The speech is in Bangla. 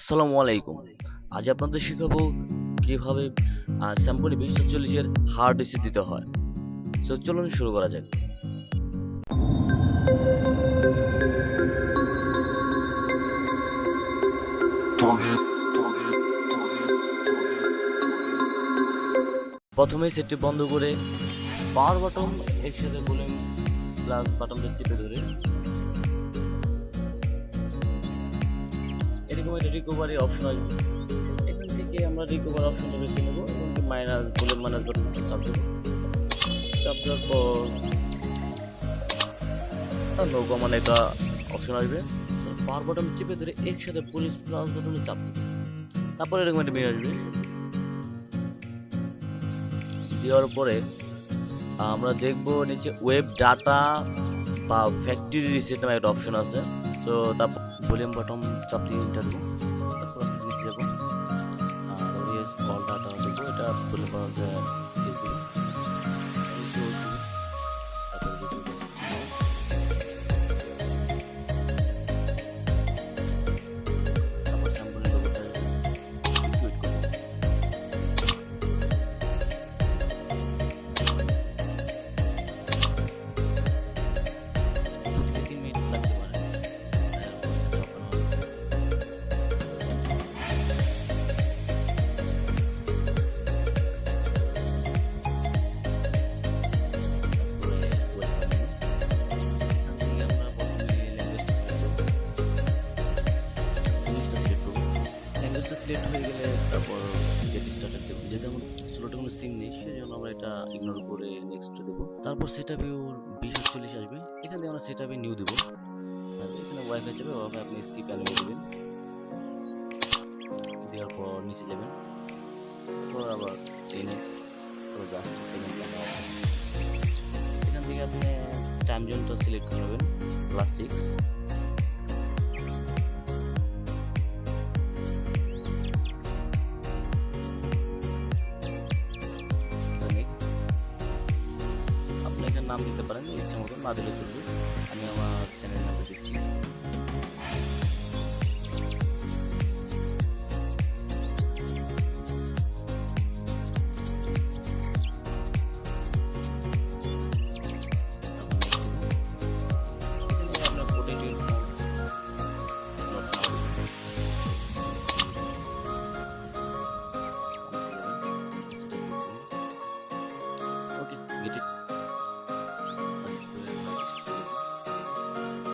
আসসালামু আলাইকুম। আজ আপনাদের শেখাবো কিভাবে স্যাম্পলি 240 এর হার্ড ডিস্ক দিতে হয়। তো চলুন শুরু করা যাক। প্রথমে সেটটি বন্ধ করে পাওয়ার বাটন একসাথে ভলিউম প্লাস বাটনটা চেপে ধরে এরকম একটা রিকভারি অপশন আসবে। এখান থেকে আমরা রিকভার অপশনটা বেছে নেব এবং মাইনাস ভলিউম মাইনাস বাটনটা চাপ দেব। চাপ দেওয়ার পর নো কমান্ড একটা অপশন আসবে। পাওয়ার বাটন চেপে ধরে একসাথে পুলিশ প্লাস বাটনে চাপ দেব। তারপরে এরকম একটা মেনু আসবে। দেওয়ার পরে আমরা দেখব নিচে ওয়েব ডাটা বা ফ্যাক্টরি রিসেট নামে একটা অপশন আছে। তো তারপর ভলিউম বাটন চাপ দিয়ে এন্টার দেবো। তারপর নিচে যাবো আর অল ডাটা দেখবো, এটা ভলিউম বাটন সিলেক্ট হয়ে গেলে তারপর গেট স্টার্টেড দেবো। যেহেতু আমার স্লোটে কোনো সিম নেই সেজন্য আমরা এটা ইগনোর করে নেক্সট দেবো। তারপর সেটআপে ওর 2040 আসবে। এখানে আমরা সেটআপে নিউ দেবো। এখানে ওয়াইফাই যাবে, ওয়াইফাই আপনি স্কিপ অ্যানিমে দেবেন। দেওয়ার পর নিচে যাবেন, তারপর আবার এই নেক্সট জাস্ট সেকেন্ড এখান থেকে আপনি টাইম জোনটা সিলেক্ট করবেন +6। নাম দিতে পারেন, ইচ্ছা মতো না দিলে চলবে। আমি আমার চ্যানেল নাম